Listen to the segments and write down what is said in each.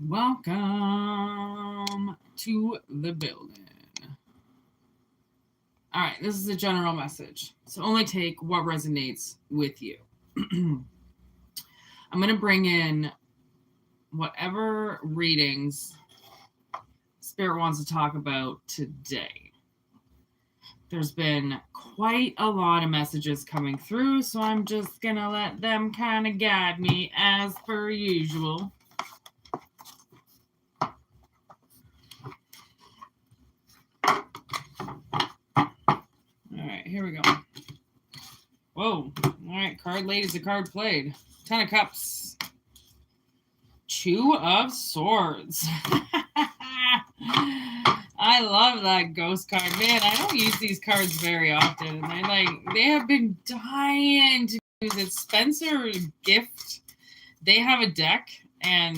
Welcome to the building. All right, this is a general message. So only take what resonates with you. I'm going to bring in whatever readings Spirit wants to talk about today. There's been quite a lot of messages coming through, so I'm just going to let them kind of guide me as per usual. Here we go. Whoa. All right. Card laid is a card played. 10 of Cups. 2 of Swords. I love that ghost card. Man, I don't use these cards very often. And they have been dying to use it. Spencer Gift. They have a deck, and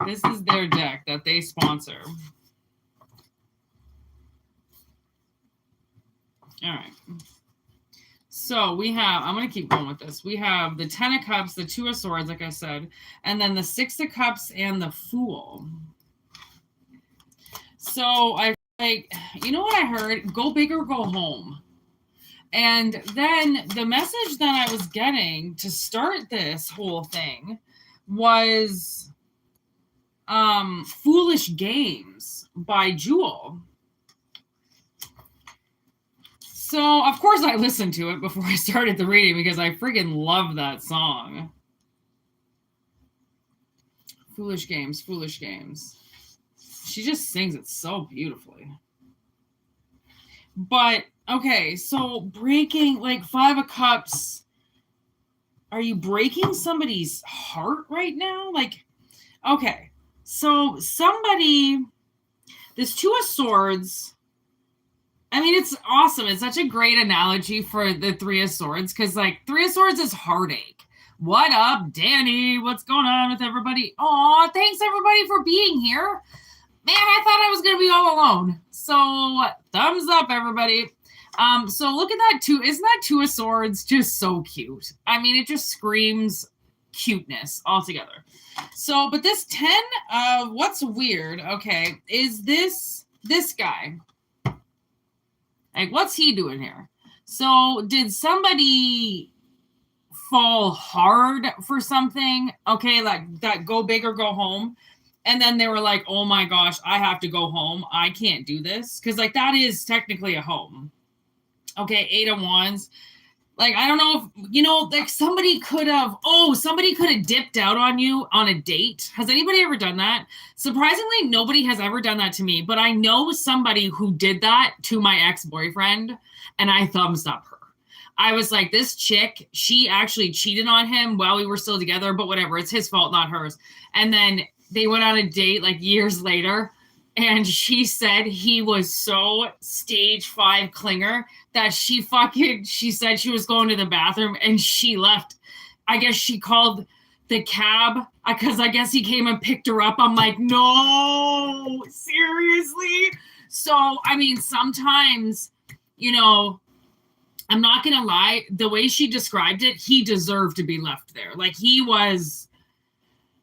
this is their deck that they sponsor. All right. So we have, I'm going to keep going with this. We have the 10 of Cups, the 2 of Swords, like I said, and then the 6 of Cups and the Fool. So you know what I heard? Go big or go home. And then the message that I was getting to start this whole thing was Foolish Games by Jewel. So, of course, I listened to it before I started the reading because I friggin' love that song. Foolish Games, Foolish Games. She just sings it so beautifully. But, okay, so breaking, 5 of Cups. Are you breaking somebody's heart right now? Okay, so somebody, this 2 of Swords. I mean, it's awesome. It's such a great analogy for the 3 of Swords because, 3 of Swords is heartache. What up, Danny? What's going on with everybody? Aw, thanks, everybody, for being here. Man, I thought I was going to be all alone. So, thumbs up, everybody. So, look at that, too. Isn't that 2 of Swords just so cute? I mean, it just screams cuteness altogether. So, but this 10 of what's weird, okay, is this guy. What's he doing here? So, did somebody fall hard for something? Okay, that go big or go home. And then they were like, oh my gosh, I have to go home. I can't do this. Because, that is technically a home. Okay, 8 of Wands. I don't know if, somebody could have dipped out on you on a date. Has anybody ever done that? Surprisingly, nobody has ever done that to me, but I know somebody who did that to my ex-boyfriend, and I thumbs up her. I was like, this chick, she actually cheated on him while we were still together, but whatever, it's his fault, not hers. And then they went on a date years later, and she said he was so stage 5 clinger that she said she was going to the bathroom and she left. I guess she called the cab because I guess he came and picked her up. I'm like, no, seriously? So, I mean, sometimes, I'm not going to lie. The way she described it, he deserved to be left there. He was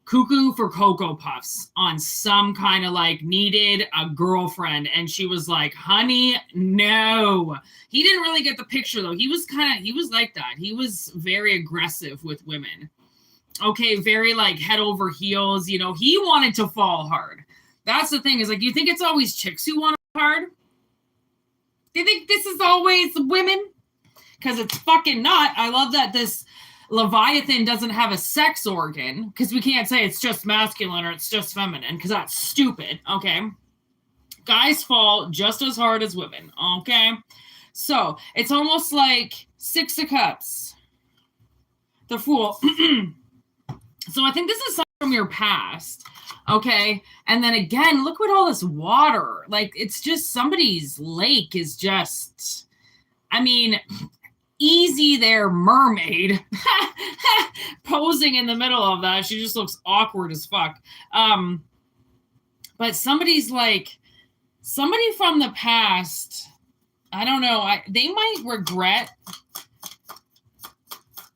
cuckoo for Cocoa Puffs on some kind of needed a girlfriend. And she was like, honey, no. He didn't really get the picture though. He was like that. He was very aggressive with women. Okay, very head over heels. He wanted to fall hard. That's the thing is you think it's always chicks who want to fall hard? Do you think this is always women? Because it's fucking not. I love that this Leviathan doesn't have a sex organ because we can't say it's just masculine or it's just feminine because that's stupid. Okay. Guys fall just as hard as women. Okay. So it's almost like 6 of Cups. The Fool. So I think this is something from your past. Okay. And then again, look at all this water. It's just somebody's lake is just, I mean, easy there, mermaid. Posing in the middle of that. She just looks awkward as fuck. But somebody from the past, I don't know, they might regret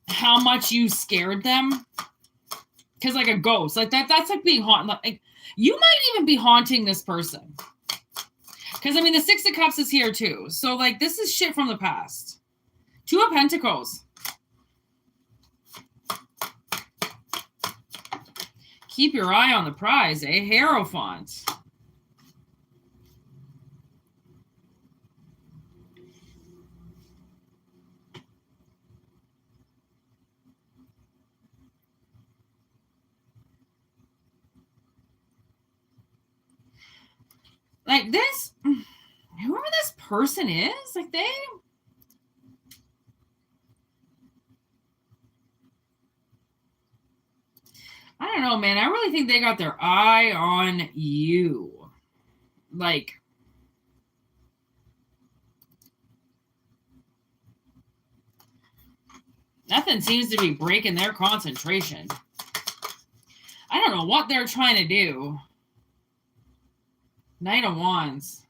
how much you scared them. Because like a ghost, like that's like being haunted. Like you might even be haunting this person. Because I mean, the Six of Cups is here too. So like this is shit from the past. Two of Pentacles. Keep your eye on the prize, eh? Hierophant. Like this, whoever this person is, like they... I don't know, man. I really think they got their eye on you. Like, nothing seems to be breaking their concentration. I don't know what they're trying to do. Knight of Wands.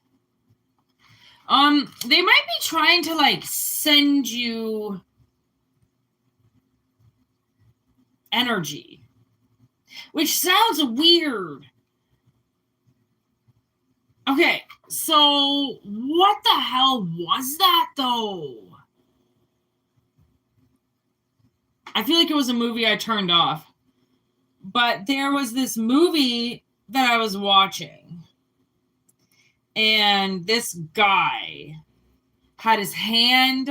They might be trying to like send you energy, which sounds weird. Okay, so what the hell was that though? I feel like it was a movie I turned off, but there was this movie that I was watching. And this guy had his hand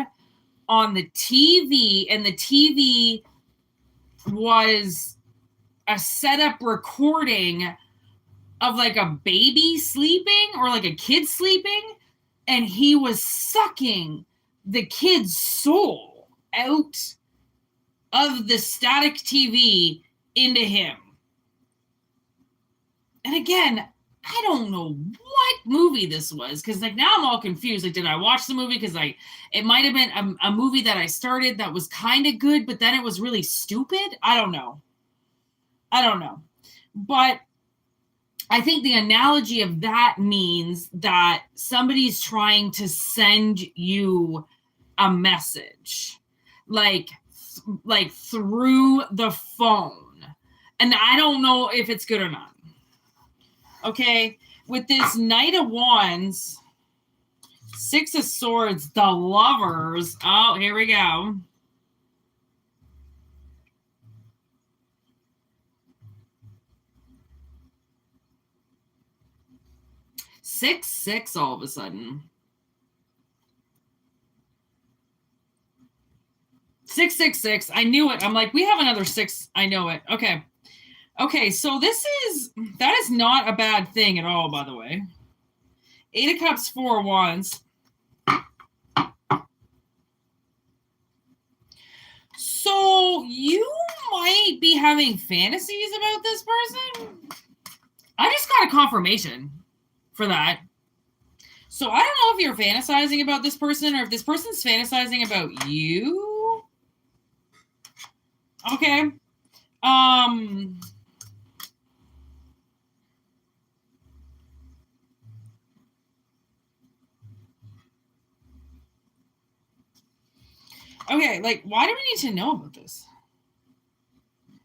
on the TV, and the TV was a setup recording of like a baby sleeping or like a kid sleeping, and he was sucking the kid's soul out of the static TV into him. And again, I don't know what movie this was, because like now I'm all confused. Like, did I watch the movie? Because like it might have been a movie that I started that was kind of good, but then it was really stupid. I don't know. But I think the analogy of that means that somebody's trying to send you a message, like through the phone. And I don't know if it's good or not. Okay, with this Knight of Wands, Six of Swords, the Lovers. Oh, here we go. Six all of a sudden. 666. I knew it. I'm like, we have another 6. I know it. Okay. Okay, so that is not a bad thing at all, by the way. 8 of Cups, 4 of Wands. So you might be having fantasies about this person. I just got a confirmation for that. So I don't know if you're fantasizing about this person or if this person's fantasizing about you. Okay. Okay, like, why do we need to know about this?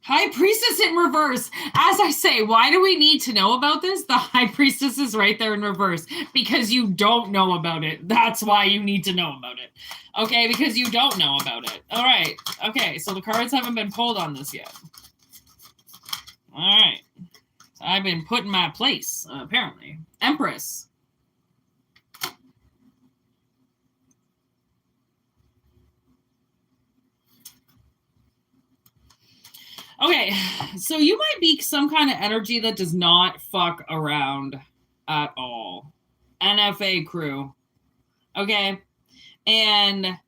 High Priestess in reverse. As I say, why do we need to know about this? The High Priestess is right there in reverse. Because you don't know about it. That's why you need to know about it. Okay, because you don't know about it. All right. Okay, so the cards haven't been pulled on this yet. All right. I've been put in my place, apparently. Empress. Okay, so you might be some kind of energy that does not fuck around at all. NFA crew. Okay? And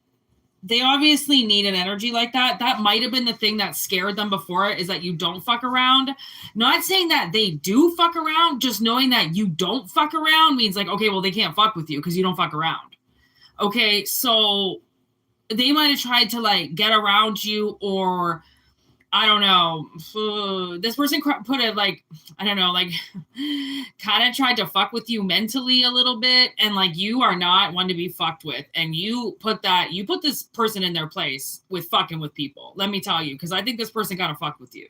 they obviously need an energy like that. That might have been the thing that scared them before, is that you don't fuck around. Not saying that they do fuck around, just knowing that you don't fuck around means like, okay, well, they can't fuck with you because you don't fuck around. Okay, so they might have tried to like get around you, or I don't know. This person put it like, I don't know, like kind of tried to fuck with you mentally a little bit. And like, you are not one to be fucked with. And you put this person in their place with fucking with people. Let me tell you, because I think this person got to fuck with you.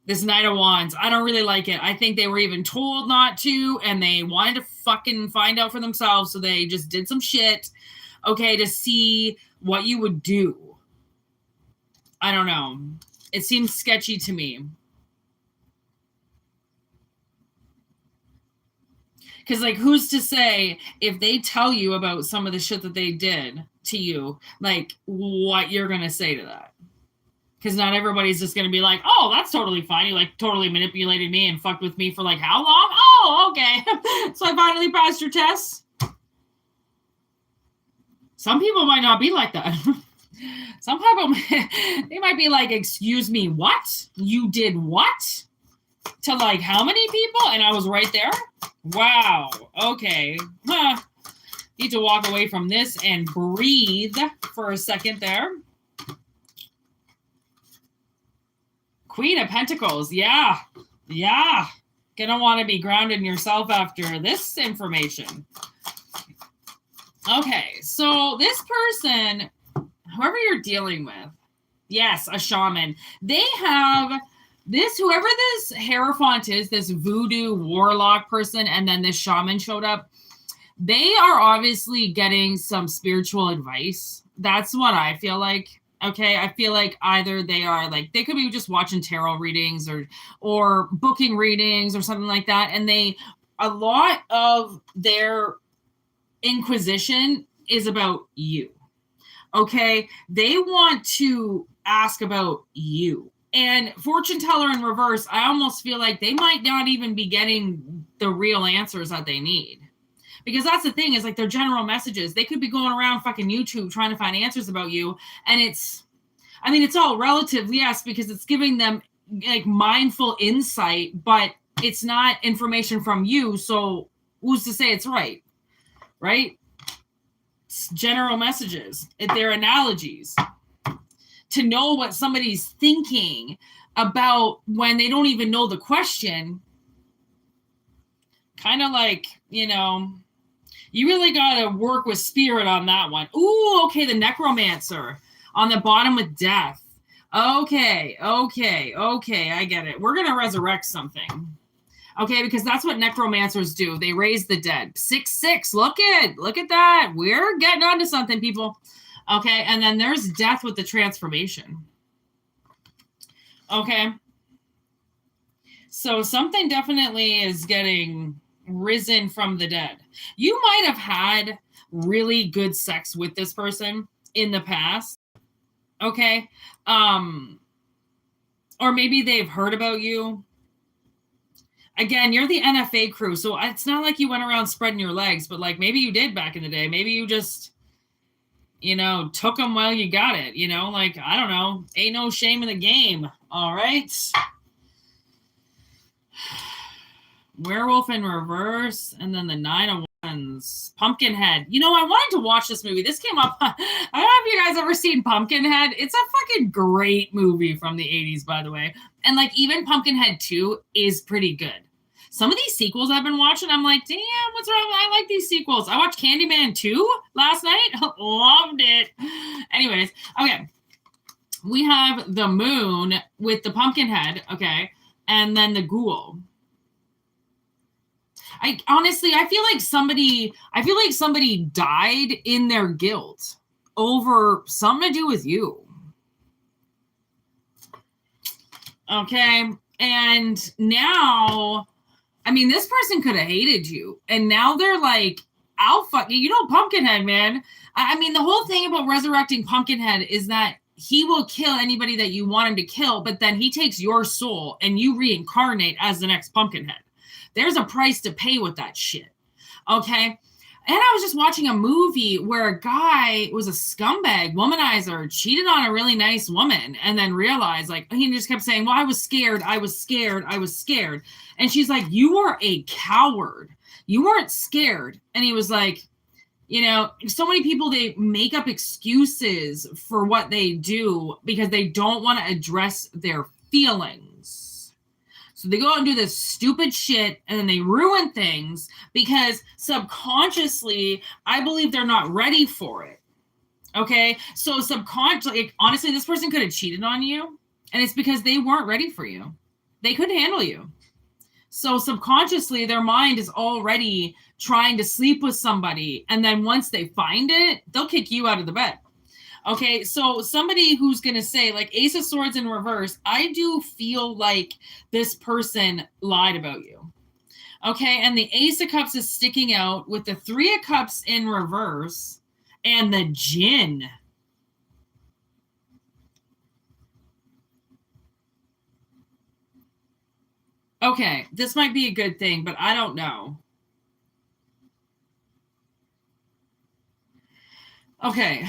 This Knight of Wands, I don't really like it. I think they were even told not to, and they wanted to fucking find out for themselves, so they just did some shit, okay, to see what you would do. I don't know. It seems sketchy to me. Because, like, who's to say if they tell you about some of the shit that they did to you, like, what you're going to say to that? Because not everybody's just going to be like, oh, that's totally fine. You, like, totally manipulated me and fucked with me for, like, how long? Oh, okay. So I finally passed your test. Some people might not be like that. Some people, they might be like, excuse me, what? You did what? To, like, how many people? And I was right there? Wow. Okay. Huh. Need to walk away from this and breathe for a second there. Queen of Pentacles. Yeah. Yeah. Gonna want to be grounded in yourself after this information. Okay. So this person, whoever you're dealing with, yes, a shaman. They have this, whoever this Hierophant is, this voodoo warlock person, and then this shaman showed up. They are obviously getting some spiritual advice. That's what I feel like. Okay, I feel like either they are like, they could be just watching tarot readings or booking readings or something like that, and a lot of their inquisition is about you. Okay, they want to ask about you. And fortune teller in reverse, I almost feel like they might not even be getting the real answers that they need. Because that's the thing, is like their general messages. They could be going around fucking YouTube trying to find answers about you. And it's all relative, yes, because it's giving them like mindful insight, but it's not information from you. So who's to say it's right? Right? It's general messages. They're analogies. To know what somebody's thinking about when they don't even know the question, kind of like, you really got to work with spirit on that one. Ooh, okay, the necromancer on the bottom with death. Okay, I get it. We're going to resurrect something. Okay, because that's what necromancers do. They raise the dead. 6-6, look at that. We're getting onto something, people. Okay, and then there's death with the transformation. Okay. So something definitely is getting risen from the dead. You might have had really good sex with this person in the past. Okay. Or maybe they've heard about you. Again, you're the NFA crew, so it's not like you went around spreading your legs, but like maybe you did back in the day. Maybe you just, took them while you got it, like, I don't know. Ain't no shame in the game. All right. Werewolf in reverse, and then the 9 of Wands. Pumpkinhead. I wanted to watch this movie. This came up. I don't know if you guys ever seen Pumpkinhead. It's a fucking great movie from the 80s, by the way. And like even Pumpkinhead 2 is pretty good. Some of these sequels I've been watching, I'm like, damn, what's wrong? I like these sequels. I watched Candyman 2 last night. Loved it. Anyways, okay. We have the moon with the Pumpkinhead, okay, and then the ghoul. I feel like somebody died in their guilt over something to do with you. Okay. And now, this person could have hated you. And now they're like, I'll fuck you. Pumpkinhead, man. The whole thing about resurrecting Pumpkinhead is that he will kill anybody that you want him to kill, but then he takes your soul and you reincarnate as the next Pumpkinhead. There's a price to pay with that shit. Okay. And I was just watching a movie where a guy was a scumbag, womanizer, cheated on a really nice woman, and then realized, like, he just kept saying, well, I was scared. And she's like, you were a coward. You weren't scared. And he was like, so many people, they make up excuses for what they do because they don't want to address their feelings. So they go out and do this stupid shit and then they ruin things because subconsciously, I believe they're not ready for it. Okay. So honestly, this person could have cheated on you and it's because they weren't ready for you. They couldn't handle you. So subconsciously, their mind is already trying to sleep with somebody. And then once they find it, they'll kick you out of the bed. Okay, so somebody who's going to say, like, Ace of Swords in reverse, I do feel like this person lied about you. Okay, and the Ace of Cups is sticking out with the Three of Cups in reverse and the Djinn. Okay, this might be a good thing, but I don't know. Okay,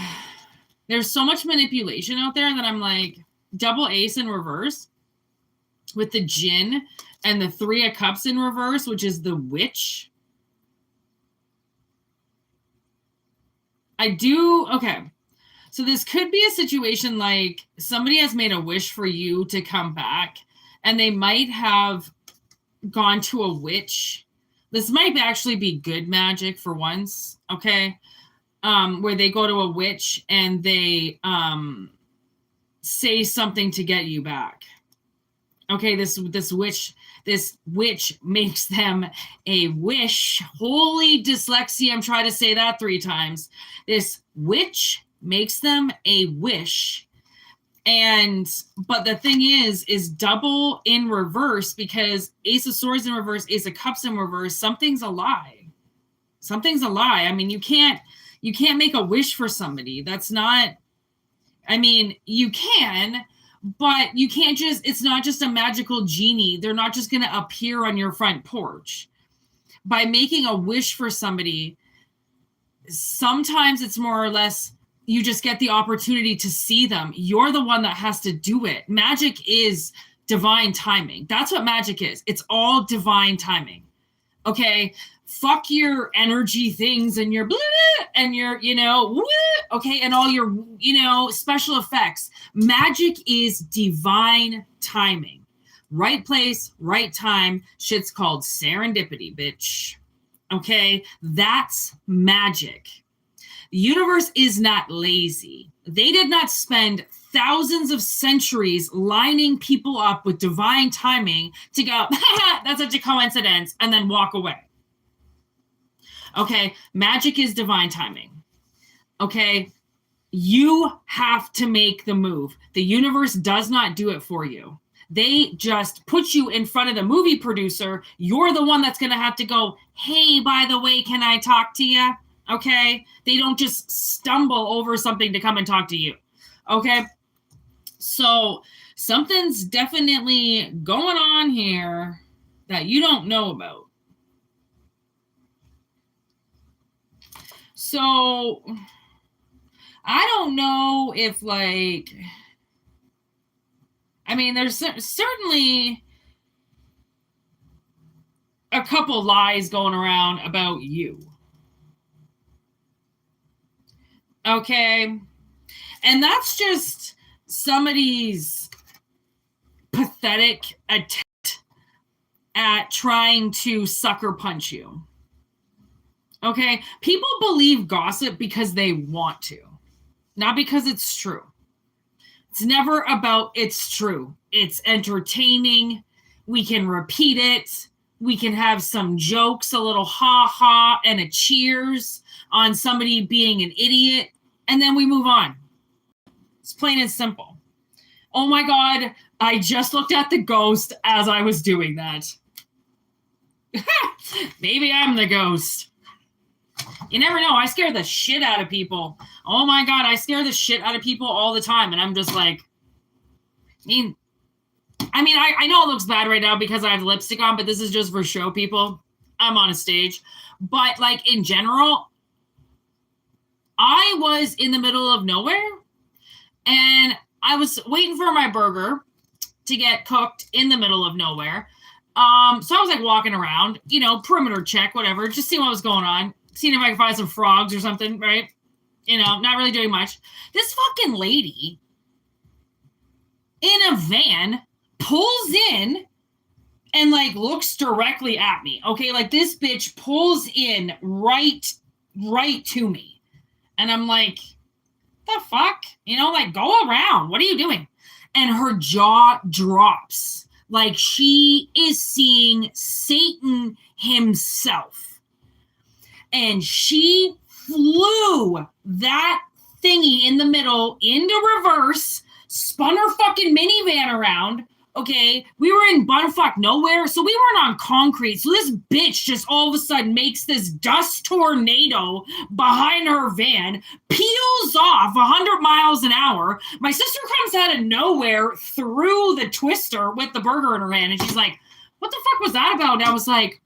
there's so much manipulation out there that I'm like, double Ace in reverse with the Djinn and the Three of Cups in reverse, which is the Witch. Okay. So this could be a situation like somebody has made a wish for you to come back, and they might have gone to a witch. This might actually be good magic for once, okay? Where they go to a witch and they say something to get you back. Okay, this witch makes them a wish. Holy dyslexia, I'm trying to say that 3 times. This witch makes them a wish. But the thing is double in reverse, because Ace of Swords in reverse, Ace of Cups in reverse, something's a lie. Something's a lie. I mean, you can't make a wish for somebody. That's not, I mean, you can, but you can't just, it's not just a magical genie. They're not just going to appear on your front porch. By making a wish for somebody, sometimes it's more or less, you just get the opportunity to see them. You're the one that has to do it. Magic is divine timing. That's what magic is. It's all divine timing. Okay? Fuck your energy things and your blah, and your, okay, and all your, special effects. Magic is divine timing. Right place, right time. Shit's called serendipity, bitch. Okay? That's magic. The universe is not lazy. They did not spend thousands of centuries lining people up with divine timing to go, that's such a coincidence, and then walk away. Okay, magic is divine timing. Okay, you have to make the move. The universe does not do it for you. They just put you in front of the movie producer. You're the one that's going to have to go, hey, by the way, can I talk to you? Okay, they don't just stumble over something to come and talk to you. Okay, so something's definitely going on here that you don't know about. So I don't know if, like, I mean, there's certainly a couple lies going around about you. Okay. And that's just somebody's pathetic attempt at trying to sucker punch you. Okay. People believe gossip because they want to, not because it's true. It's never about it's true. It's entertaining. We can repeat it. We can have some jokes, a little ha-ha and a cheers on somebody being an idiot, and then we move on. It's plain and simple. Oh my God, I just looked at the ghost as I was doing that. Maybe I'm the ghost. You never know. I scare the shit out of people. Oh my God, I scare the shit out of people all the time, and I'm just like, I know it looks bad right now because I have lipstick on, but this is just for show, people. I'm on a stage. But, like, in general, I was in the middle of nowhere, and I was waiting for my burger to get cooked in the middle of nowhere. So I was, like, walking around, perimeter check, whatever, just seeing what was going on, seeing if I could find some frogs or something, right? Not really doing much. This fucking lady in a van pulls in and, like, looks directly at me. Okay, like, this bitch pulls in right to me. And I'm like, the fuck? Like, go around. What are you doing? And her jaw drops. Like she is seeing Satan himself. And she flew that thingy in the middle into reverse, spun her fucking minivan around. Okay, we were in bumfuck nowhere, so we weren't on concrete. So this bitch just all of a sudden makes this dust tornado behind her van, peels off 100 miles an hour. My sister comes out of nowhere through the twister with the burger in her hand, and she's like, "What the fuck was that about?" And I was like,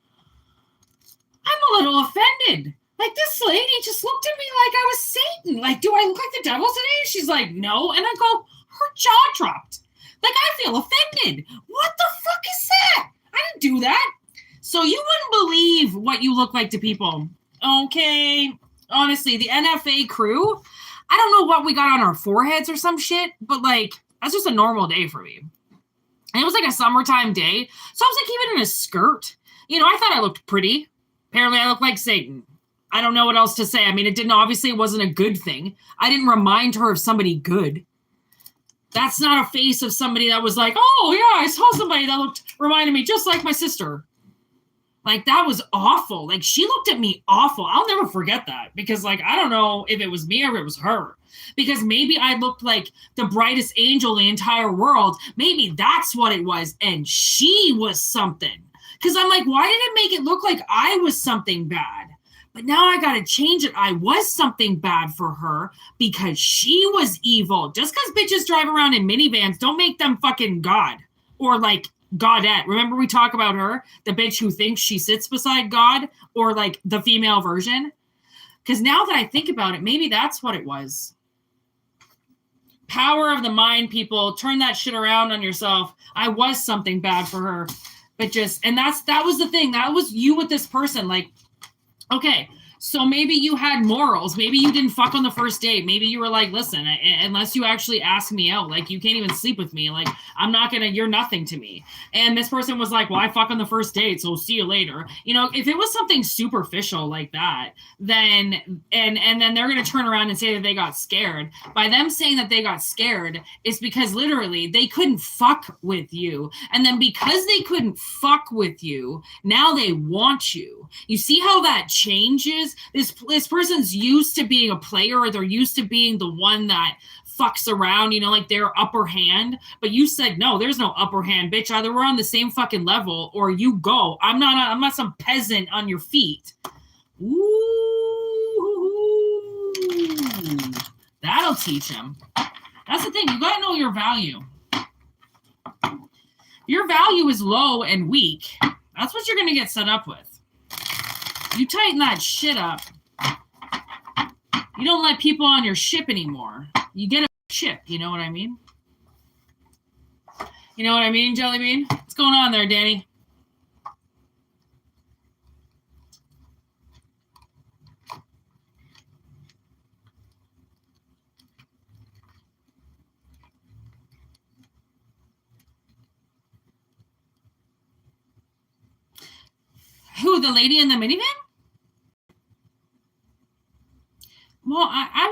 "I'm a little offended. Like, this lady just looked at me like I was Satan. Like, do I look like the devil today?" She's like, "No." And I go, her jaw dropped. Like, I feel offended. What the fuck is that? I didn't do that. So you wouldn't believe what you look like to people. Okay. Honestly, the NFA crew, I don't know what we got on our foreheads or some shit, but like, that's just a normal day for me. And it was like a summertime day. So I was like even in a skirt. You know, I thought I looked pretty. Apparently I look like Satan. I don't know what else to say. I mean, it wasn't a good thing. I didn't remind her of somebody good. That's not a face of somebody that was like, "Oh yeah, I saw somebody that reminded me just like my sister." Like, that was awful. Like, she looked at me awful. I'll never forget that because, like, I don't know if it was me or if it was her. Because maybe I looked like the brightest angel in the entire world. Maybe that's what it was. And she was something. Because I'm like, why did it make it look like I was something bad? But now I got to change it. I was something bad for her because she was evil. Just because bitches drive around in minivans, don't make them fucking God. Or like Godette. Remember we talk about her? The bitch who thinks she sits beside God? Or like the female version? Because now that I think about it, maybe that's what it was. Power of the mind, people. Turn that shit around on yourself. I was something bad for her. But that was the thing. That was you with this person. Like, okay, so maybe you had morals. Maybe you didn't fuck on the first date. Maybe you were like, "Listen, unless you actually ask me out, like, you can't even sleep with me. Like, you're nothing to me." And this person was like, "Well, I fuck on the first date, so see you later." You know, if it was something superficial like that, then, and then they're going to turn around and say that they got scared. By them saying that they got scared, it's because literally they couldn't fuck with you. And then because they couldn't fuck with you, now they want you. You see how that changes? This person's used to being a player, or they're used to being the one that fucks around, you know, like their upper hand. But you said, "No, there's no upper hand, bitch. Either we're on the same fucking level or you go. I'm not some peasant on your feet." Ooh, that'll teach him. That's the thing. You gotta know your value. Your value is low and weak. That's what you're gonna get set up with. You tighten that shit up. You don't let people on your ship anymore. You get a ship. You know what I mean? You know what I mean, Jelly Bean? What's going on there, Danny? Who, the lady in the minivan? Well, I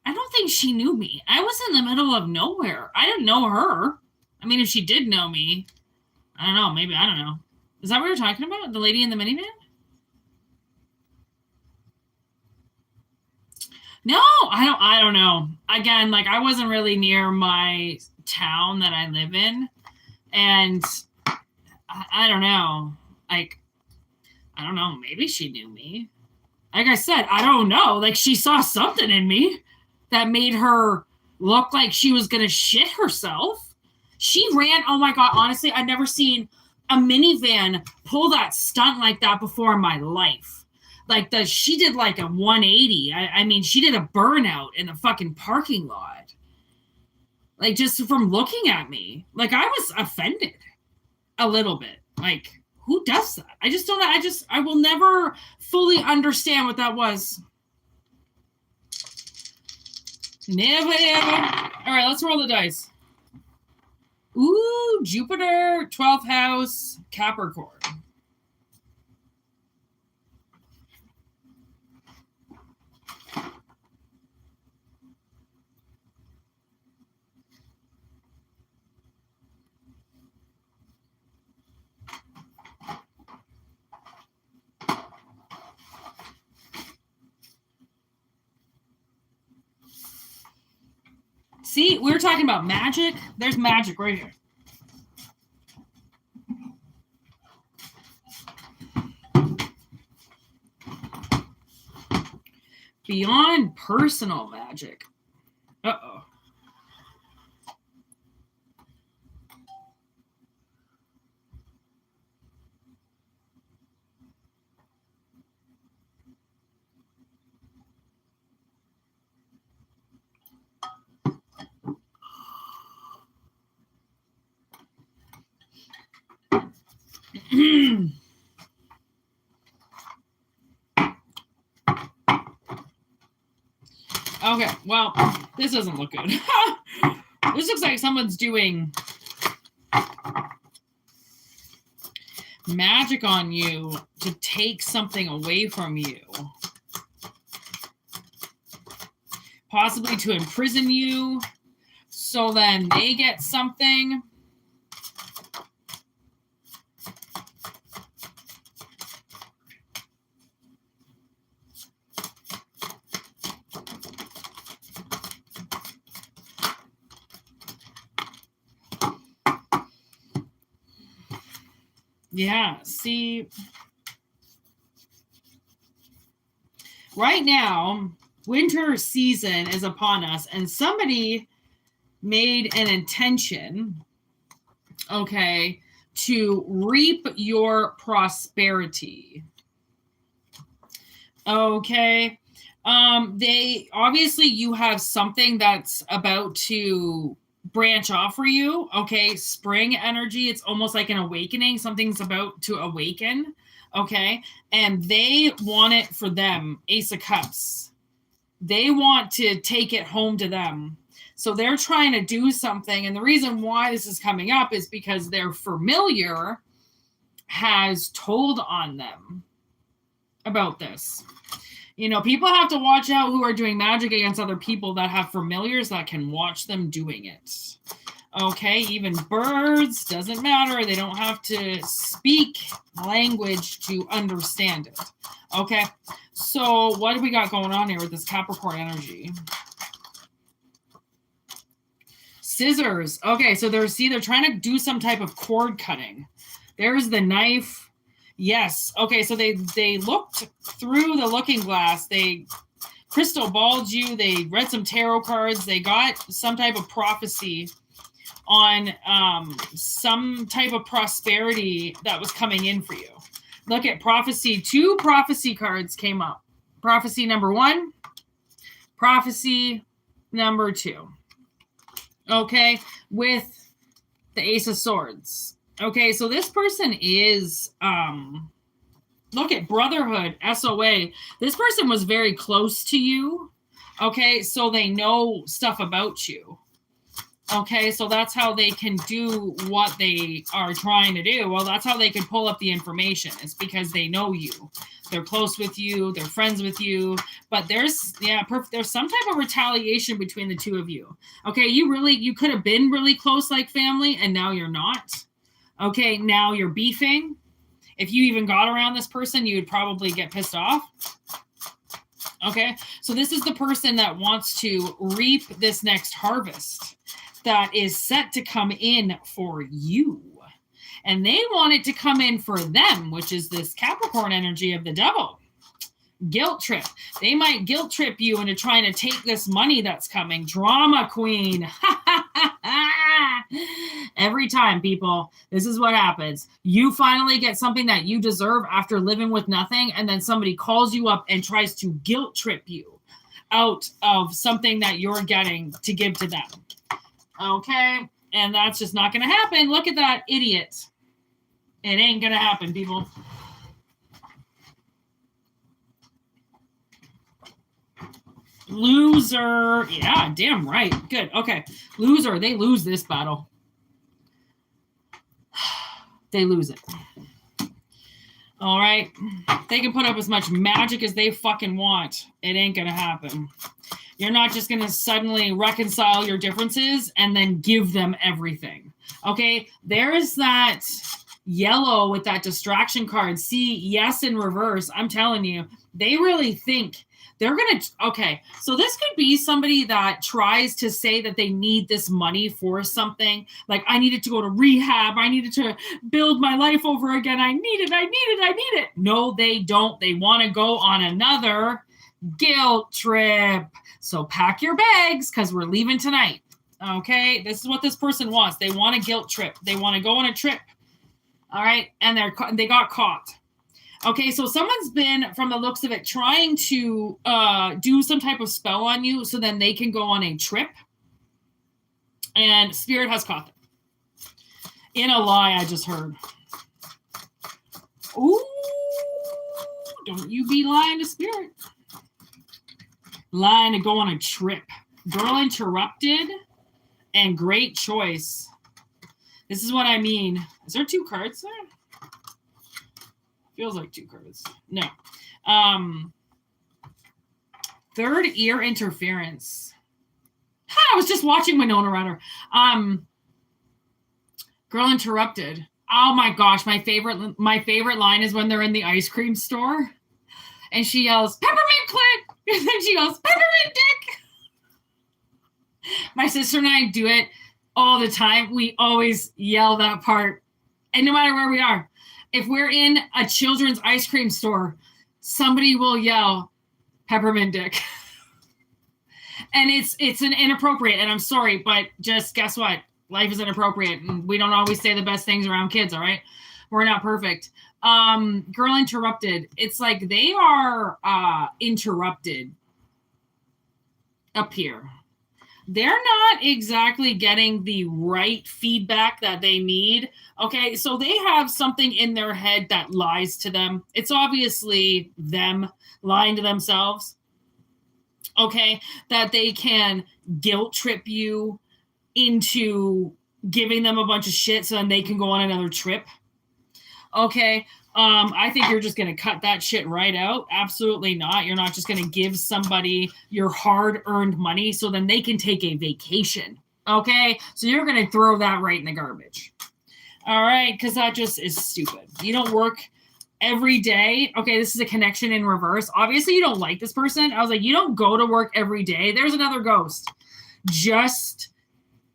don't think she knew me. I was in the middle of nowhere. I didn't know her. I mean, if she did know me, I don't know. Maybe, I don't know. Is that what you're talking about? The lady in the minivan? No, I don't know. Again, like, I wasn't really near my town that I live in. And I don't know. Like, I don't know. Maybe she knew me. Like I said, I don't know. Like, she saw something in me that made her look like she was going to shit herself. She ran. Oh my God. Honestly, I've never seen a minivan pull that stunt like that before in my life. Like, she did like a 180. I mean, she did a burnout in a fucking parking lot. Like, just from looking at me. Like, I was offended a little bit. Like, who does that? I just don't know. I will never fully understand what that was. Never ever. All right, let's roll the dice. Ooh, Jupiter, 12th house, Capricorn. See, we were talking about magic. There's magic right here. Beyond personal magic. Uh-oh. Okay, well, this doesn't look good. This looks like someone's doing magic on you to take something away from you. Possibly to imprison you, so then they get something. Yeah, see, right now, winter season is upon us, and somebody made an intention, okay, to reap your prosperity. Okay. They obviously, you have something that's about to branch off for you. Okay, spring energy, it's almost like an awakening. Something's about to awaken. Okay, and they want it for them. Ace of Cups. They want to take it home to them. So they're trying to do something, and the reason why this is coming up is because their familiar has told on them about this. You know, people have to watch out who are doing magic against other people that have familiars that can watch them doing it. Okay, even birds, doesn't matter. They don't have to speak language to understand it. Okay, so what do we got going on here with this Capricorn energy? Scissors. Okay, so they're trying to do some type of cord cutting. There's the knife. Yes. Okay, so they looked through the looking glass. They crystal balled you. They read some tarot cards. They got some type of prophecy on some type of prosperity that was coming in for you. Look at prophecy. 2 prophecy cards came up. Prophecy number 1. Prophecy number 2. Okay, with the Ace of Swords. Okay, so this person is, look at brotherhood, SOA. This person was very close to you. Okay, so they know stuff about you. Okay, so that's how they can do what they are trying to do. Well, that's how they can pull up the information. It's because they know you. They're close with you. They're friends with you. But there's some type of retaliation between the two of you. Okay, you could have been really close like family, and now you're not. Okay, now you're beefing. If you even got around this person, you would probably get pissed off. Okay, so this is the person that wants to reap this next harvest that is set to come in for you. And they want it to come in for them, which is this Capricorn energy of the devil. Guilt trip. They might guilt trip you into trying to take this money that's coming. Drama queen. Every time, people, this is what happens. You finally get something that you deserve after living with nothing, and then somebody calls you up and tries to guilt trip you out of something that you're getting to give to them. Okay? And that's just not going to happen. Look at that idiot. It ain't going to happen, people. Loser. Yeah, damn right. Good. Okay. Loser. They lose this battle. They lose it. All right. They can put up as much magic as they fucking want. It ain't going to happen. You're not just going to suddenly reconcile your differences and then give them everything. Okay? There's that yellow with that distraction card. See, yes, in reverse. I'm telling you, they really think they're going to, okay. So this could be somebody that tries to say that they need this money for something. Like, I needed to go to rehab. I needed to build my life over again. I need it. No, they don't. They want to go on another guilt trip. So pack your bags because we're leaving tonight. Okay, this is what this person wants. They want a guilt trip. They want to go on a trip. All right, and they got caught. Okay, so someone's been, from the looks of it, trying to do some type of spell on you so then they can go on a trip. And Spirit has caught them. In a lie, I just heard. Ooh, don't you be lying to Spirit. Lying to go on a trip. Girl interrupted. And great choice. This is what I mean. Is there 2 cards there? Feels like 2 cards. No. Third ear interference. I was just watching Winona Ryder. Girl interrupted. Oh my gosh, my favorite line is when they're in the ice cream store and she yells, "Peppermint Clit!" And then she goes, "Peppermint Dick!" My sister and I do it all the time. We always yell that part. And no matter where we are, if we're in a children's ice cream store, somebody will yell, "Peppermint Dick." And it's an inappropriate, and I'm sorry, but just guess what? Life is inappropriate, and we don't always say the best things around kids, all right? We're not perfect. Girl interrupted. It's like they are interrupted up here. They're not exactly getting the right feedback that they need. Okay, so they have something in their head that lies to them. It's obviously them lying to themselves. Okay, that they can guilt trip you into giving them a bunch of shit so then they can go on another trip. Okay, I think you're just going to cut that shit right out. Absolutely not. You're not just going to give somebody your hard-earned money so then they can take a vacation. Okay, so you're going to throw that right in the garbage. All right, because that just is stupid. You don't work every day. Okay, this is a connection in reverse. Obviously, you don't like this person. I was like, you don't go to work every day. There's another ghost. Just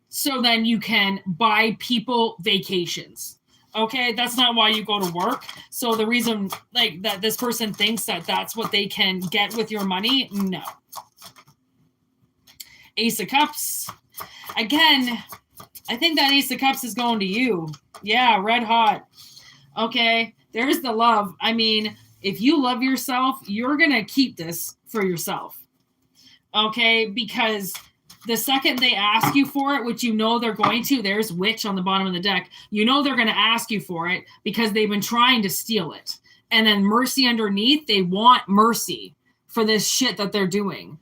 so then you can buy people vacations. Okay, that's not why you go to work. So the reason like that this person thinks that that's what they can get with your money, no. Ace of Cups. Again, I think that Ace of Cups is going to you. Yeah, red hot. Okay, there's the love. I mean, if you love yourself, you're going to keep this for yourself. Okay, because the second they ask you for it, which you know they're going to, there's Witch on the bottom of the deck. You know they're going to ask you for it because they've been trying to steal it. And then Mercy underneath, they want mercy for this shit that they're doing.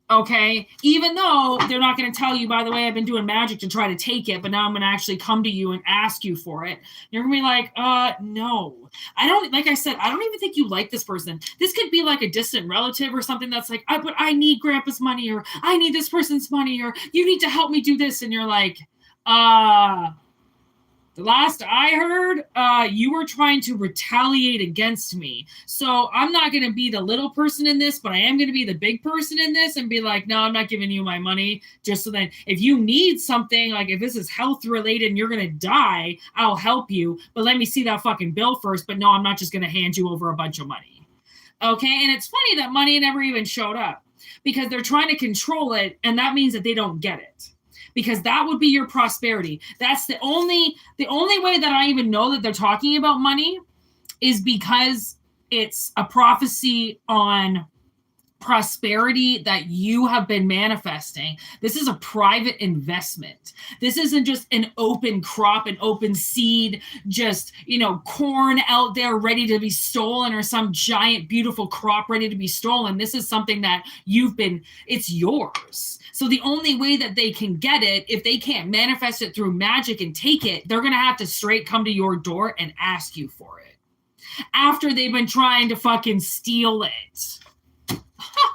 Okay? Even though they're not going to tell you, by the way, I've been doing magic to try to take it, but now I'm going to actually come to you and ask you for it. You're going to be like, no. I don't, like I said, I don't even think you like this person. This could be like a distant relative or something that's like, but I need grandpa's money, or I need this person's money, or you need to help me do this. And you're like, the last I heard, you were trying to retaliate against me. So I'm not going to be the little person in this, but I am going to be the big person in this and be like, no, I'm not giving you my money. Just so that if you need something, like if this is health related and you're going to die, I'll help you. But let me see that fucking bill first. But no, I'm not just going to hand you over a bunch of money. Okay. And it's funny that money never even showed up because they're trying to control it. And that means that they don't get it. Because that would be your prosperity. That's the only way that I even know that they're talking about money is because it's a prophecy on prosperity that you have been manifesting. This is a private investment. This isn't just an open crop, an open seed, just, corn out there ready to be stolen or some giant, beautiful crop ready to be stolen. This is something that it's yours. So the only way that they can get it, if they can't manifest it through magic and take it, they're going to have to straight come to your door and ask you for it. After they've been trying to fucking steal it.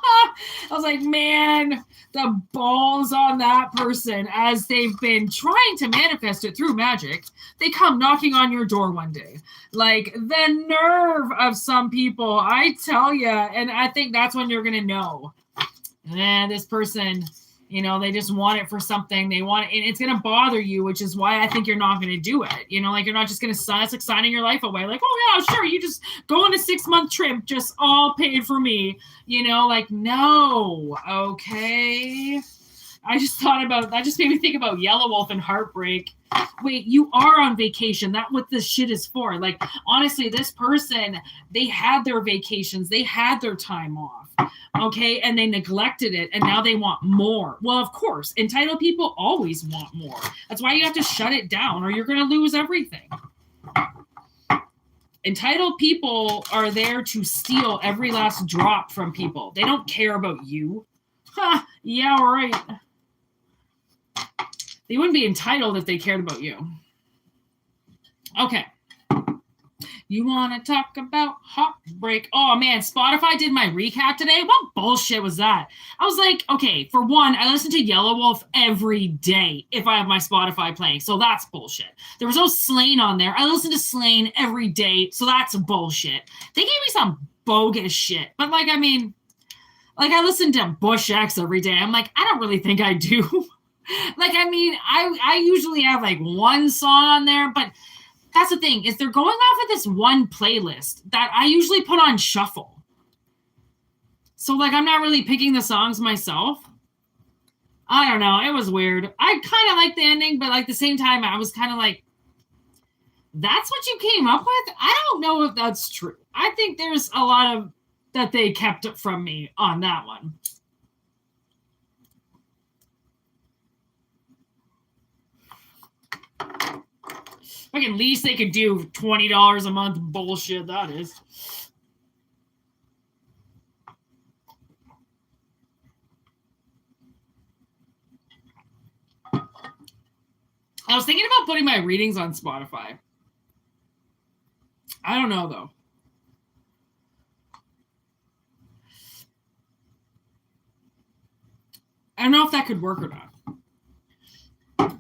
I was like, man, the balls on that person as they've been trying to manifest it through magic. They come knocking on your door one day. Like the nerve of some people, I tell you. And I think that's when you're going to know. This person, they just want it for something. They want it, and it's going to bother you, which is why I think you're not going to do it. Like you're not just going to sign, it's like signing your life away. Like, oh yeah, sure. You just go on a 6-month trip, just all paid for me, like, no. Okay. That just made me think about Yellow Wolf and Heartbreak. Wait, you are on vacation. That's what this shit is for. Like, honestly, this person, they had their vacations. They had their time off. Okay, and they neglected it, and now they want more. Well, of course, entitled people always want more. That's why you have to shut it down, or you're going to lose everything. Entitled people are there to steal every last drop from people. They don't care about you. Yeah, right. They wouldn't be entitled if they cared about you. Okay. You want to talk about Heartbreak? Oh, man, Spotify did my recap today. What bullshit was that? I was like, okay, for one, I listen to Yellow Wolf every day if I have my Spotify playing, so that's bullshit. There was no Slain on there. I listen to Slain every day, so that's bullshit. They gave me some bogus shit, but I listen to Bush X every day. I'm like, I don't really think I do. I usually have like one song on there, but that's the thing, is they're going off of this one playlist that I usually put on shuffle. So I'm not really picking the songs myself. I don't know. It was weird. I kind of like the ending, but at the same time, I was kind of like, that's what you came up with? I don't know if that's true. I think there's a lot of that they kept from me on that one. Like at least they could do $20 a month bullshit, that is. I was thinking about putting my readings on Spotify. I don't know, though. I don't know if that could work or not.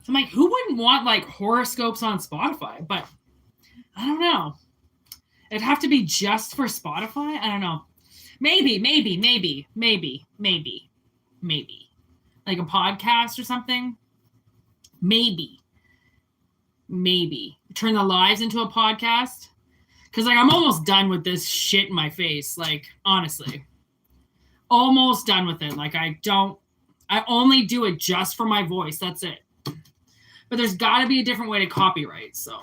I'm like, who wouldn't want horoscopes on Spotify? But I don't know. It'd have to be just for Spotify? I don't know. Maybe. Like a podcast or something? Maybe. Turn the lives into a podcast? Because I'm almost done with this shit in my face. Honestly. Almost done with it. I only do it just for my voice. That's it. But there's got to be a different way to copyright. So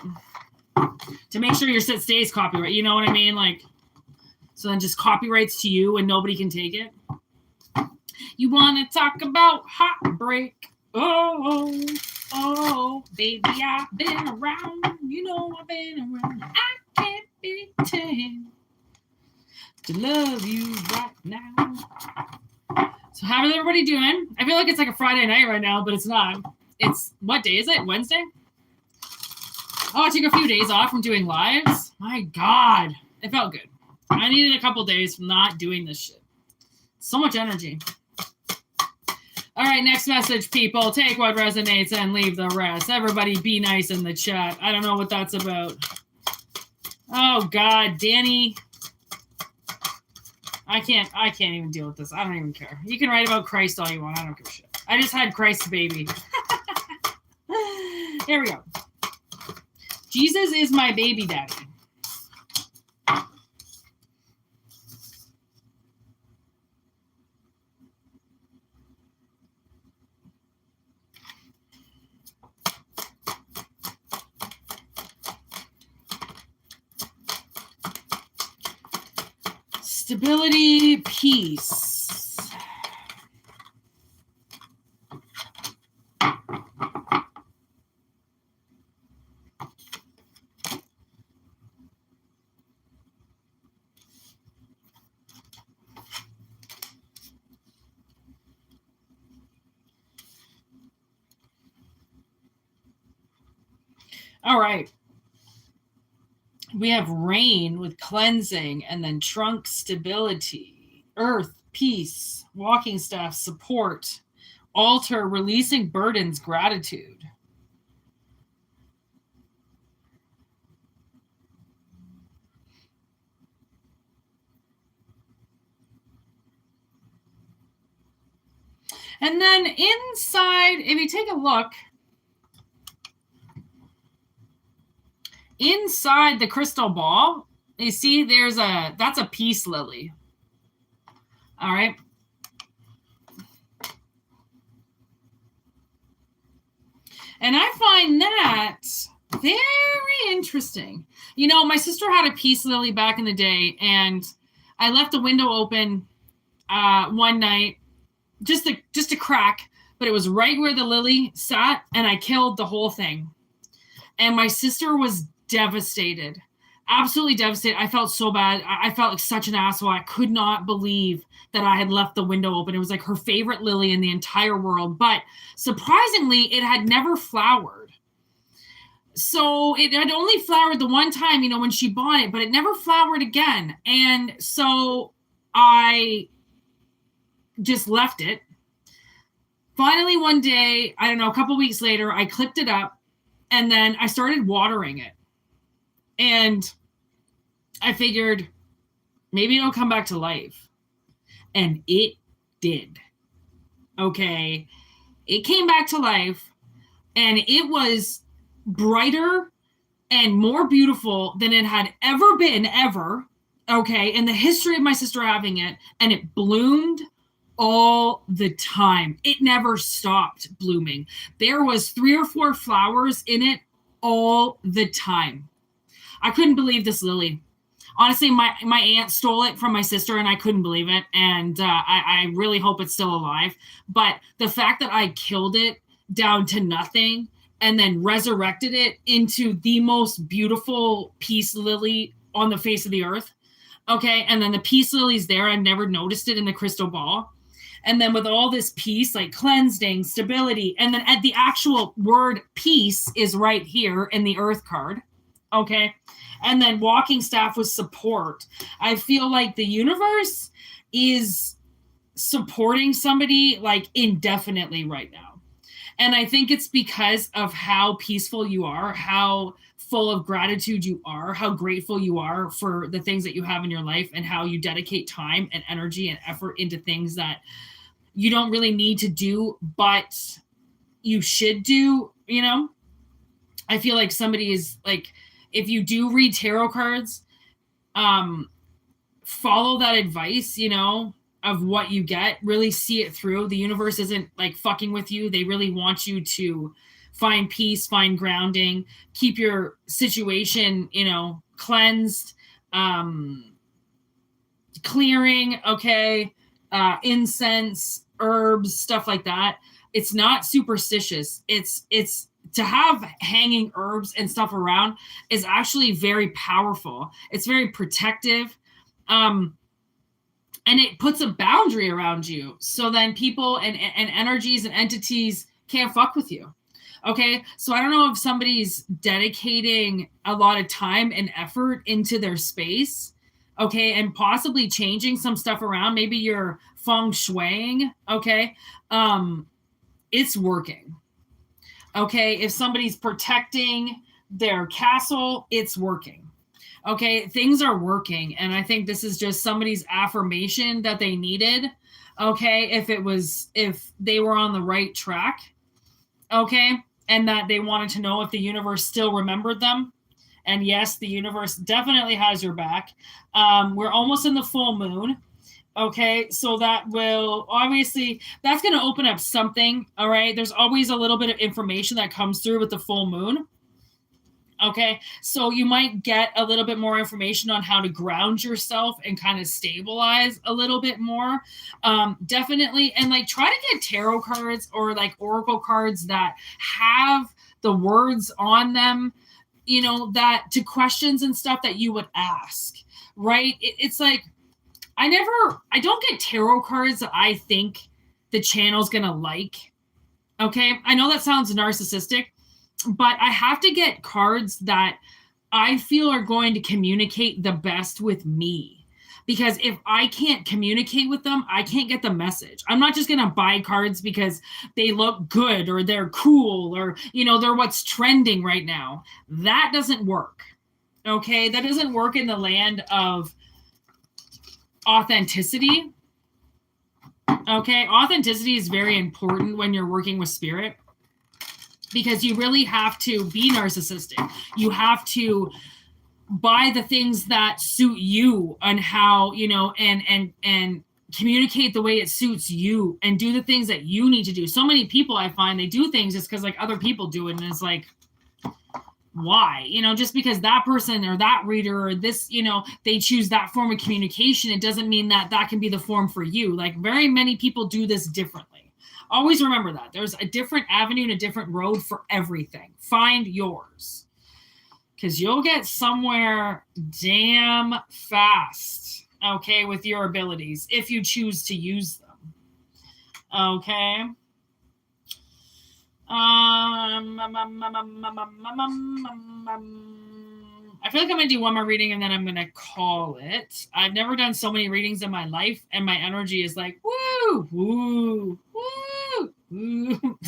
to make sure your shit stays copyright, you know what I mean? So then just copyrights to you and nobody can take it. You want to talk about Heartbreak? Oh, baby, I've been around. I've been around. I can't be tamed to love you right now. So how is everybody doing? I feel like it's like a Friday night right now, but it's not. It's, what day is it? Wednesday? Oh, I took a few days off from doing lives. My God. It felt good. I needed a couple days from not doing this shit. So much energy. All right, next message, people. Take what resonates and leave the rest. Everybody be nice in the chat. I don't know what that's about. Oh, God. Danny. I can't even deal with this. I don't even care. You can write about Christ all you want. I don't give a shit. I just had Christ's baby. Here we go. Jesus is my baby daddy. Stability, peace. All right. We have rain with cleansing, and then trunk stability, earth peace, walking staff, support, altar, releasing burdens, gratitude. And then inside, if you take a look, inside the crystal ball, you see that's a peace lily. All right. And I find that very interesting. You know, my sister had a peace lily back in the day, and I left the window open one night, just a crack, but it was right where the lily sat, and I killed the whole thing. And my sister was devastated, absolutely devastated. I felt so bad. I felt like such an asshole. I could not believe that I had left the window open. It was like her favorite lily in the entire world. But surprisingly, it had never flowered. So it had only flowered the one time, you know, when she bought it, but it never flowered again. And so I just left it. Finally, one day, I don't know, a couple weeks later, I clipped it up, and then I started watering it. And I figured maybe it'll come back to life. And it did. Okay. It came back to life, and it was brighter and more beautiful than it had ever been, ever. Okay. In the history of my sister having it. And it bloomed all the time. It never stopped blooming. There was 3 or 4 flowers in it all the time. I couldn't believe this lily. Honestly, my aunt stole it from my sister, and I couldn't believe it. And I really hope it's still alive. But the fact that I killed it down to nothing and then resurrected it into the most beautiful peace lily on the face of the earth. Okay. And then the peace lily's there. I never noticed it in the crystal ball. And then with all this peace, like cleansing, stability, and then at the actual word peace is right here in the earth card. Okay. And then walking staff with support. I feel like the universe is supporting somebody like indefinitely right now. And I think it's because of how peaceful you are, how full of gratitude you are, how grateful you are for the things that you have in your life, and how you dedicate time and energy and effort into things that you don't really need to do, but you should do, you know? I feel like somebody is like, if you do read tarot cards, follow that advice, you know, of what you get, really see it through. The universe isn't like fucking with you. They really want you to find peace, find grounding, keep your situation, you know, cleansed, clearing, okay, incense, herbs, stuff like that. It's not superstitious. It's to have hanging herbs and stuff around is actually very powerful. It's very protective. And it puts a boundary around you. So then people and energies and entities can't fuck with you. Okay. So I don't know if somebody's dedicating a lot of time and effort into their space. Okay. And possibly changing some stuff around. Maybe you're feng shuiing. Okay. It's working. Okay. If somebody's protecting their castle, it's working. Okay, things are working. And I think this is just somebody's affirmation that they needed. Okay, if they were on the right track. Okay, and that they wanted to know if the universe still remembered them. And yes, the universe definitely has your back. We're almost in the full moon. Okay, so that will obviously, that's going to open up something. All right, there's always a little bit of information that comes through with the full moon. Okay, so you might get a little bit more information on how to ground yourself and kind of stabilize a little bit more. Definitely. And like try to get tarot cards or like oracle cards that have the words on them, you know, that to questions and stuff that you would ask, right? It's like, I don't get tarot cards that I think the channel's going to like. Okay, I know that sounds narcissistic, but I have to get cards that I feel are going to communicate the best with me. because if I can't communicate with them, I can't get the message. I'm not just going to buy cards because they look good or they're cool or, they're what's trending right now. That doesn't work. Okay. That doesn't work in the land of authenticity. Okay. Authenticity is very important when you're working with spirit, because you really have to be narcissistic. You have to buy the things that suit you and how, and communicate the way it suits you and do the things that you need to do. So many people, I find, they do things just because like other people do it. And it's like, why? Just because that person or that reader or this, they choose that form of communication, it doesn't mean that that can be the form for you. Like very many people do this differently. Always remember that there's a different avenue and a different road for everything. Find yours, because you'll get somewhere damn fast, okay, with your abilities if you choose to use them. Okay. I feel like I'm going to do one more reading and then I'm going to call it. I've never done so many readings in my life, and my energy is like, woo, woo, woo, woo.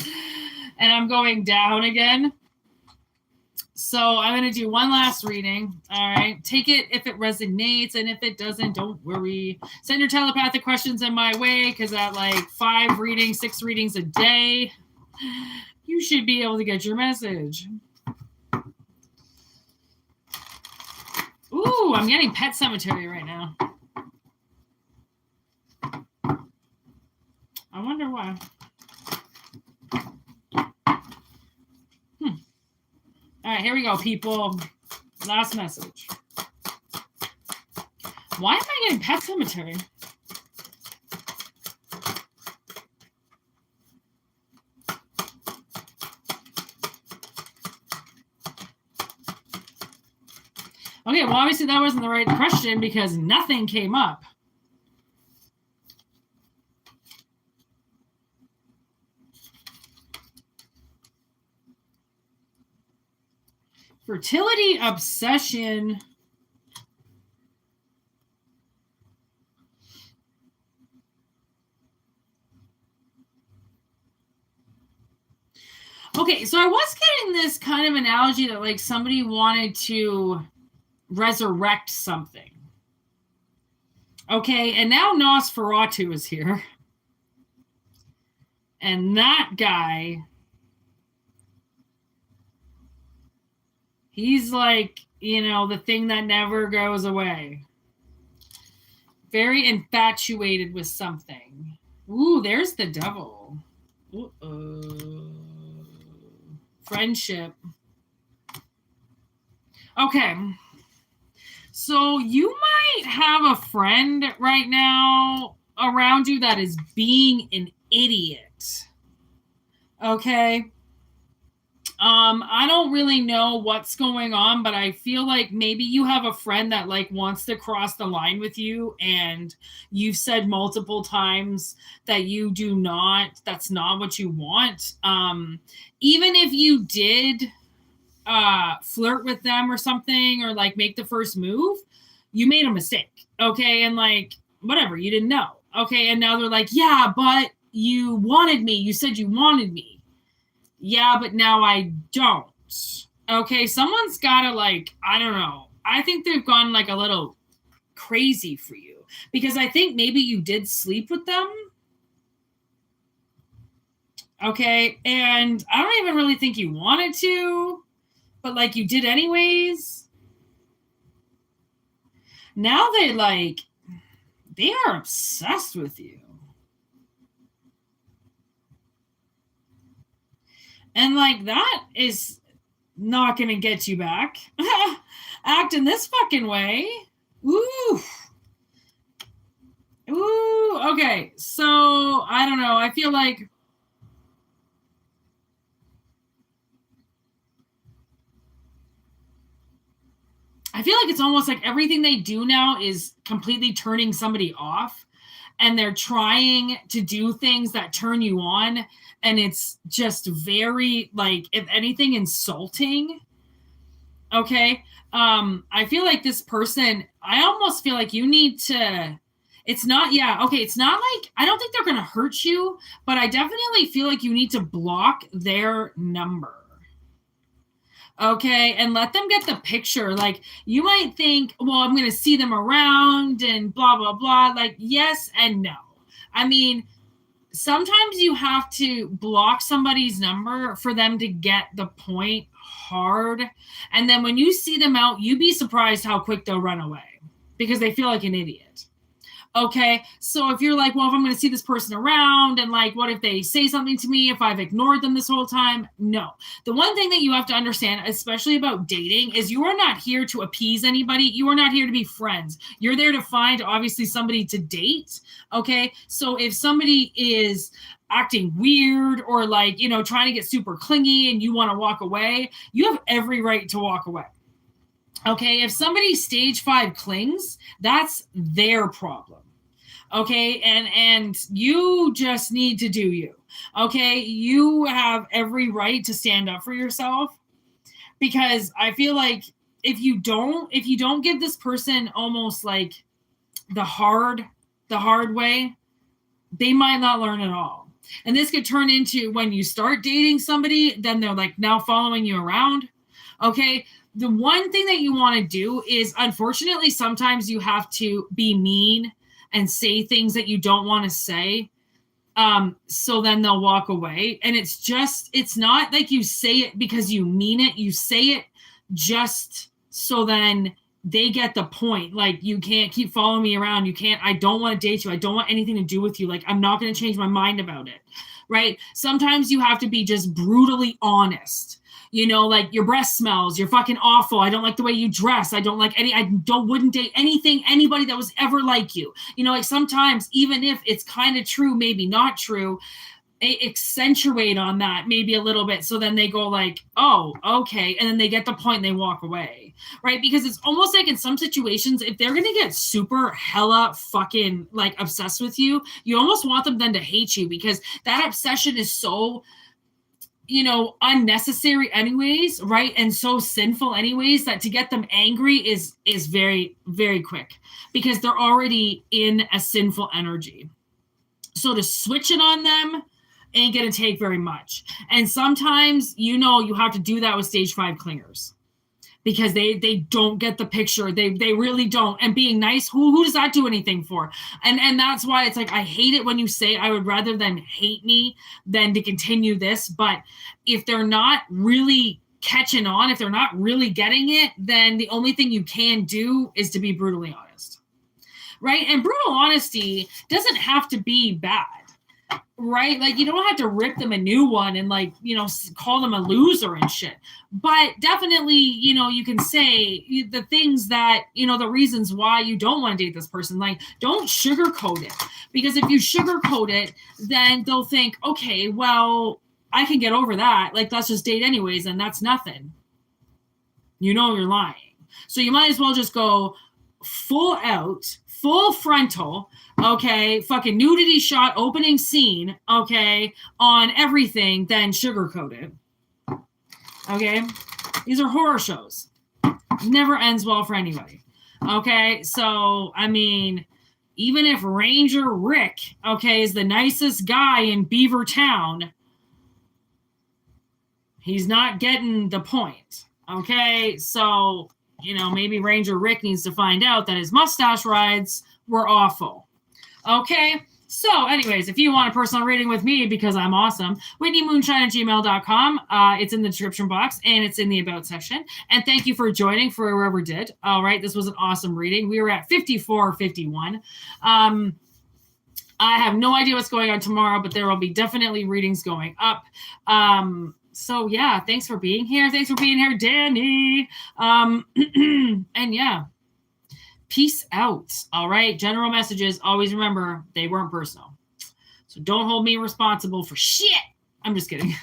And I'm going down again. So I'm going to do one last reading. All right. Take it if it resonates. And if it doesn't, don't worry. Send your telepathic questions in my way, because at like 6 readings a day, you should be able to get your message. Ooh, I'm getting Pet Cemetery right now. I wonder why. All right, here we go, people. Last message. Why am I getting Pet Cemetery? Okay, well, obviously that wasn't the right question because nothing came up. Fertility obsession. Okay, so I was getting this kind of analogy that like somebody wanted to resurrect something. Okay, and now Nosferatu is here. And that guy, he's like, the thing that never goes away. Very infatuated with something. Ooh, there's the devil. Friendship. Okay. So you might have a friend right now around you that is being an idiot. Okay. I don't really know what's going on, but I feel like maybe you have a friend that like wants to cross the line with you, and you've said multiple times that you do not, that's not what you want. Even if you did flirt with them or something, or like make the first move, you made a mistake. Okay. And like, whatever, you didn't know. Okay. And now they're like, yeah, but you wanted me. You said you wanted me. Yeah, but now I don't. Okay, someone's got to like, I don't know. I think they've gone like a little crazy for you, because I think maybe you did sleep with them. Okay, and I don't even really think you wanted to, but like you did anyways. Now they are obsessed with you. And like that is not going to get you back. Acting this fucking way. Ooh. Ooh. Okay. So I don't know. I feel like it's almost like everything they do now is completely turning somebody off, and they're trying to do things that turn you on. And it's just very, like, if anything, insulting. Okay. I feel like this person, I almost feel like you need to, it's not, yeah, okay, it's not like, I don't think they're going to hurt you, but I definitely feel like you need to block their number. Okay, and let them get the picture. Like, you might think, well, I'm going to see them around and blah, blah, blah. Like, yes and no. I mean, sometimes you have to block somebody's number for them to get the point hard. And then when you see them out, you'd be surprised how quick they'll run away because they feel like an idiot. Okay, so if you're like, well, if I'm going to see this person around and like, what if they say something to me if I've ignored them this whole time? No. The one thing that you have to understand, especially about dating, is you are not here to appease anybody. You are not here to be friends. You're there to find, obviously, somebody to date. Okay, so if somebody is acting weird or like, you know, trying to get super clingy and you want to walk away, you have every right to walk away. Okay, if somebody stage 5 clings, that's their problem. Okay, and you just need to do you. Okay, you have every right to stand up for yourself, because I feel like if you don't give this person almost like the hard way, they might not learn at all. And this could turn into, when you start dating somebody, then they're like now following you around. Okay, the one thing that you want to do is, unfortunately, sometimes you have to be mean and say things that you don't want to say. So then they'll walk away. And it's not like you say it because you mean it. You say it just so then they get the point. Like, you can't keep following me around. I don't want to date you. I don't want anything to do with you. Like, I'm not going to change my mind about it. Right? Sometimes you have to be just brutally honest. You know, like, your breath smells, you're fucking awful, I don't like the way you dress, I wouldn't date anybody that was ever like you. You know, like, sometimes, even if it's kind of true, maybe not true, they accentuate on that maybe a little bit. So then they go like, oh, okay. And then they get the point and they walk away. Right? Because it's almost like in some situations, if they're going to get super hella fucking like obsessed with you, you almost want them then to hate you, because that obsession is so, you know, unnecessary anyways, right? And so sinful anyways, that to get them angry is very, very quick, because they're already in a sinful energy. So to switch it on them ain't gonna take very much. And sometimes, you know, you have to do that with stage 5 clingers, because they don't get the picture. They really don't. And being nice, who does that do anything for? And that's why it's like, I hate it when you say, I would rather them hate me than to continue this. But if they're not really catching on, if they're not really getting it, then the only thing you can do is to be brutally honest. Right? And brutal honesty doesn't have to be bad. Right? Like, you don't have to rip them a new one and, like, you know, call them a loser and shit. But definitely, you know, you can say the things that, you know, the reasons why you don't want to date this person. Like, don't sugarcoat it. Because if you sugarcoat it, then they'll think, okay, well, I can get over that. Like, let's just date anyways, and that's nothing. You know you're lying. So you might as well just go full out, full frontal, okay, fucking nudity shot, opening scene, okay, on everything, then sugarcoat it. Okay? These are horror shows. Never ends well for anybody. Okay? So, I mean, even if Ranger Rick, okay, is the nicest guy in Beaver Town, he's not getting the point. Okay? So, you know, maybe Ranger Rick needs to find out that his mustache rides were awful. Okay, so anyways, if you want a personal reading with me, because I'm awesome, WhitneyMoonshine@gmail.com. It's in the description box and it's in the about section. And thank you for joining, for whoever did. All right, this was an awesome reading. We were at 54:51. I have no idea what's going on tomorrow, but there will be definitely readings going up. So yeah, thanks for being here. Thanks for being here, Danny. And yeah. Peace out. All right. General messages. Always remember, they weren't personal. So don't hold me responsible for shit. I'm just kidding.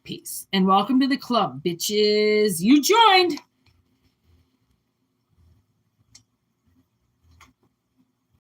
Peace. And welcome to the club, bitches. You joined.